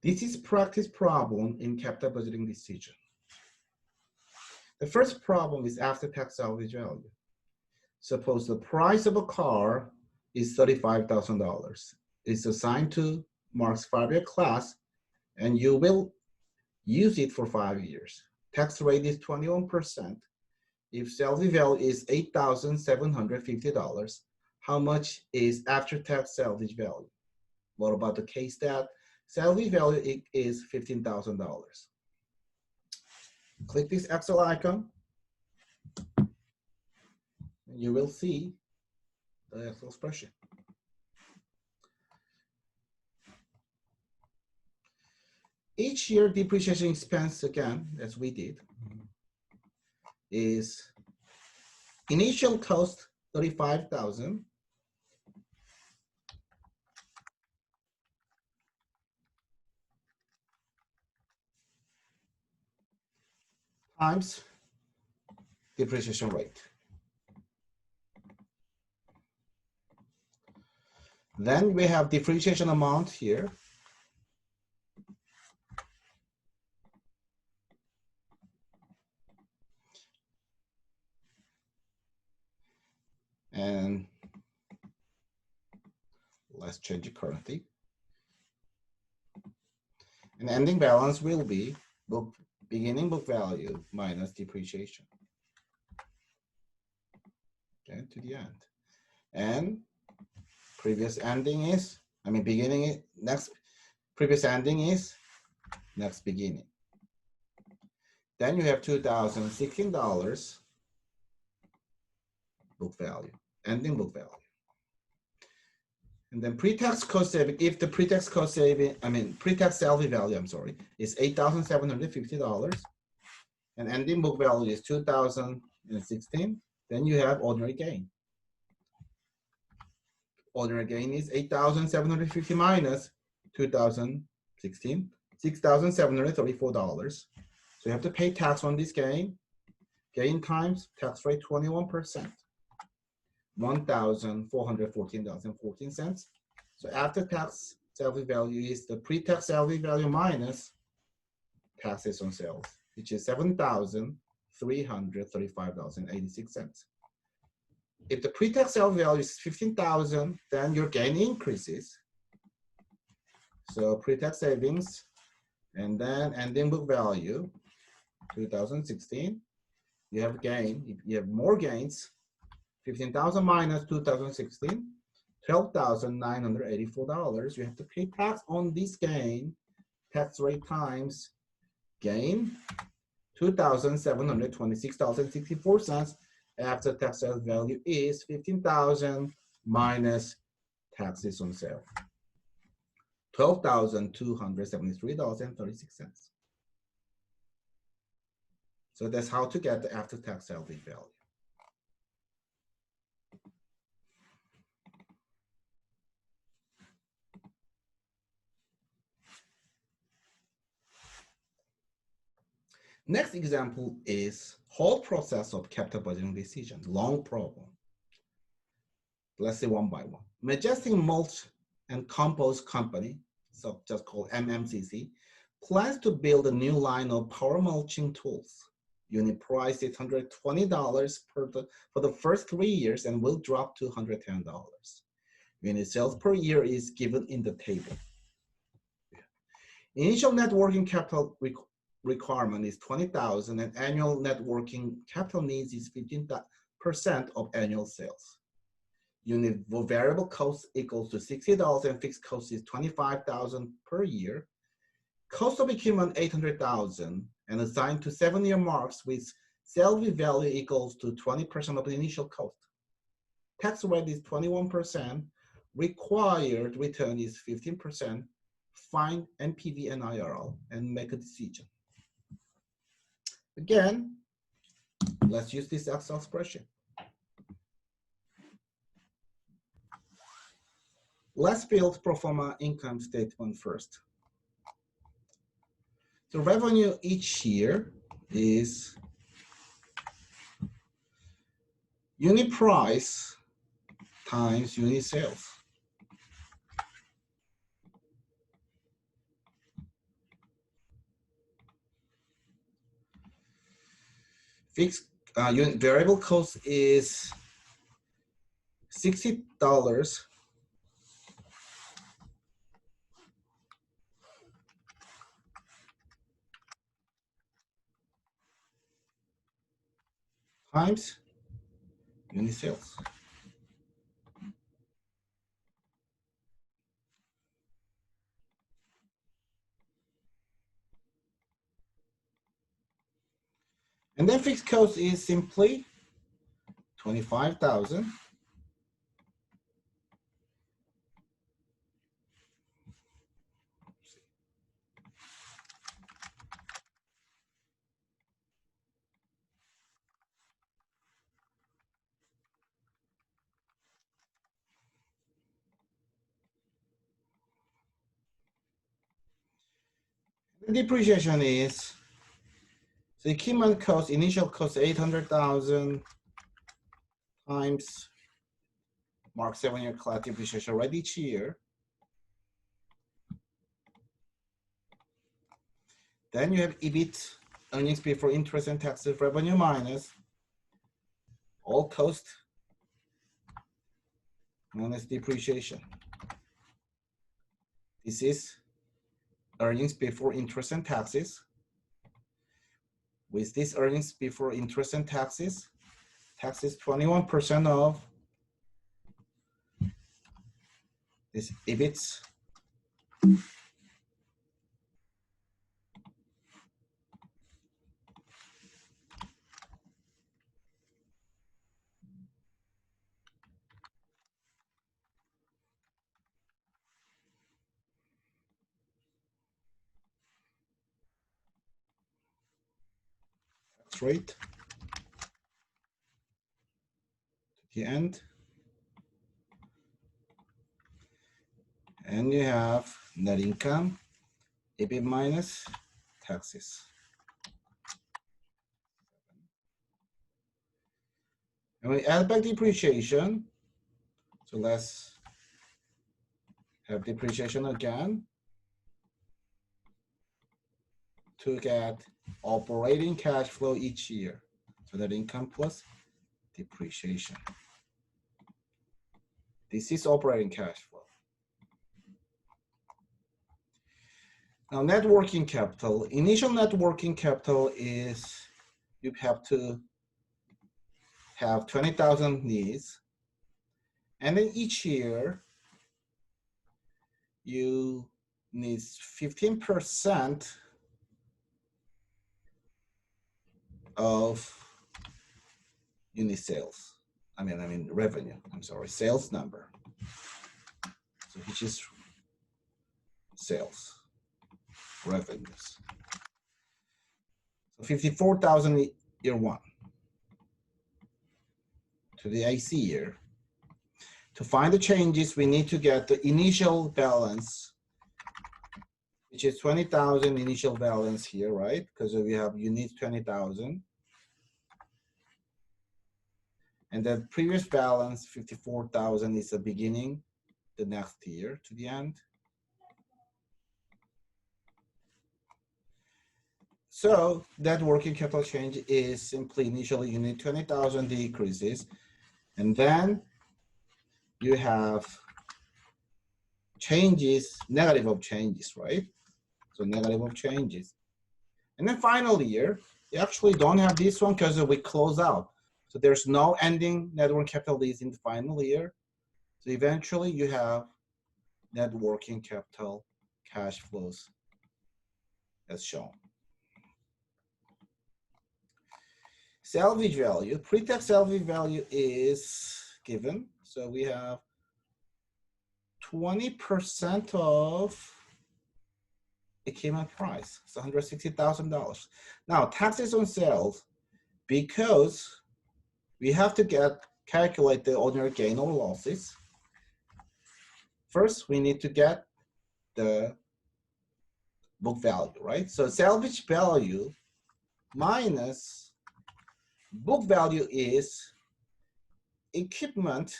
This is practice problem in capital budgeting decision. The first problem is after-tax salvage value. Suppose the price of a car is $35,000. It's assigned to Mark's 5-year class, and you will use it for 5 years. Tax rate is 21%. If salvage value is $8,750, how much is after-tax salvage value? What about the case that salvage value is $15,000? Click this Excel icon, and you will see the Excel spreadsheet. Each year depreciation expense, again, as we did, is initial cost $35,000 times depreciation rate. Then we have depreciation amount here. And let's change it currently. And ending balance will be beginning book value minus depreciation. Okay, to the end. And previous ending is, beginning is next, previous ending is next beginning. Then you have $2,016 book value, ending book value. And then pre-tax cost saving, if the pre-tax cost saving, pre-tax salary value, is $8,750, and ending book value is $2,016, then you have ordinary gain. Ordinary gain is $8,750 minus $2,016, $6,734. So you have to pay tax on this gain. Gain times tax rate 21%. $1,414.14. So after tax salary value is the pre-tax salary value minus taxes on sales, which is $7,335.86. If the pre-tax salary value is $15,000, then your gain increases. So pre-tax savings, and then ending book value, 2016. You have gain. If you have more gains, 15,000 minus 2016, $12,984. You have to pay tax on this gain. Tax rate times gain, $2,726.64. After tax sales value is 15,000 minus taxes on sale, $12,273.36. So that's how to get the after tax salary value. Next example is whole process of capital budgeting decision, long problem. Let's see one by one. Majestic Mulch and Compost Company, so just called MMCC, plans to build a new line of power mulching tools. Unit price is $120 for the first 3 years and will drop to $110. Unit sales per year is given in the table. Initial net working capital requirement is $20,000, and annual net working capital needs is 15% of annual sales. Unit variable cost equals to $60, and fixed cost is $25,000 per year. Cost of equipment $800,000, and assigned to 7-year marks with salary value equals to 20% of the initial cost. Tax rate is 21%. Required return is 15%. Find NPV and IRR and make a decision. Again, let's use this Excel spreadsheet. Let's build pro forma income statement first. The revenue each year is unit price times unit sales. Fixed variable cost is $60 times unit sales. And then fixed cost is simply 25,000 The depreciation is the equipment cost, initial cost 800,000 times Mark 7-year class depreciation right each year. Then you have EBIT, earnings before interest and taxes, revenue minus all cost minus depreciation. This is earnings before interest and taxes. With this earnings before interest and taxes, tax is 21% of this EBIT. Tax rate to the end. And you have net income, EBIT minus taxes. And we add back depreciation. So let's have depreciation again to get operating cash flow each year. So net income plus depreciation. This is operating cash flow. Now, net working capital. Initial net working capital is you have to have 20,000 needs. And then each year, you need 15% of unit sales. I mean revenue, I'm sorry, sales number. So which is sales, revenues. So 54,000 year one. To the AC year. To find the changes, we need to get the initial balance, which is 20,000 initial balance here, right? Because we have unit 20,000. And the previous balance, 54,000, is the beginning, the next year to the end. So that working capital change is simply initially unit 20,000 decreases, and then you have changes, negative of changes, right? So negative of changes. And then final year, you actually don't have this one because we close out. So there's no ending net working capital is in the final year. So eventually you have net working capital cash flows as shown. Salvage value, pre-tax salvage value is given. So we have 20% of equipment price, it's $160,000. Now taxes on sales, because we have to calculate the ordinary gain or losses. First, we need to get the book value, right? So salvage value minus book value is equipment,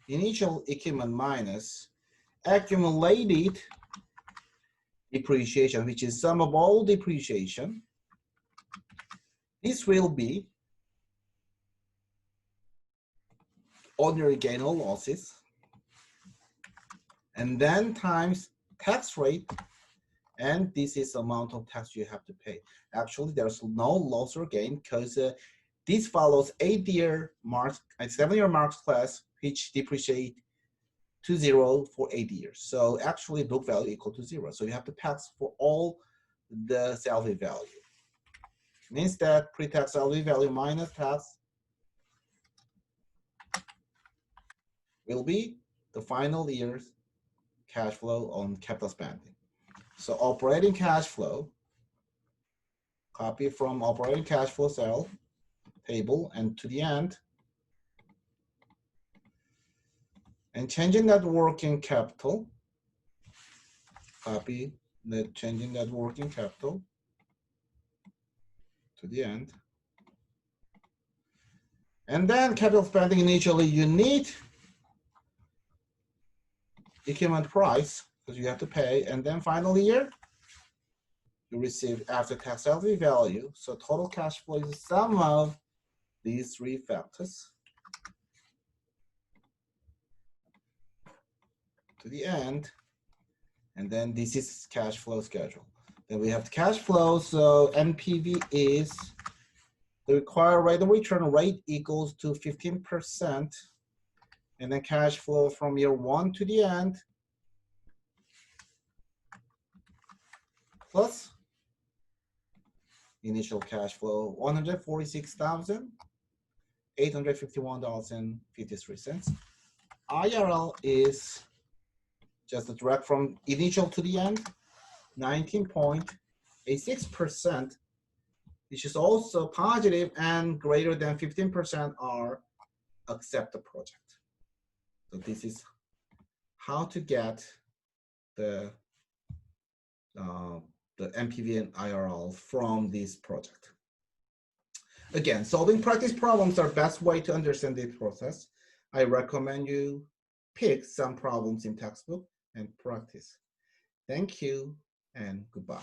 initial equipment minus accumulated depreciation, which is sum of all depreciation, This will be ordinary gain or losses, and then times tax rate, and this is the amount of tax you have to pay. Actually, there's no loss or gain because this follows 8-year marks, 7-year marks class, which depreciate to 0 for 8 years. So actually book value equal to 0. So you have to tax for all the salvage value. Means that pre-tax salvage value minus tax will be the final year's cash flow on capital spending. So operating cash flow, copy from operating cash flow cell table and to the end, and changing that working capital, copy the changing that working capital to the end. And then capital spending, initially you need equipment price because you have to pay, and then final year you receive after tax salary value. So total cash flow is the sum of these three factors to the end, and then this is cash flow schedule. Then we have the cash flow. So NPV is the required rate of return rate equals to 15%, and then cash flow from year 1 to the end plus initial cash flow $146,851.53. IRL is just a direct from initial to the end, 19.86%, which is also positive and greater than 15% are accept the project. So this is how to get the NPV and IRL from this project. Again, solving practice problems are best way to understand this process. I recommend you pick some problems in textbook and practice. Thank you and goodbye.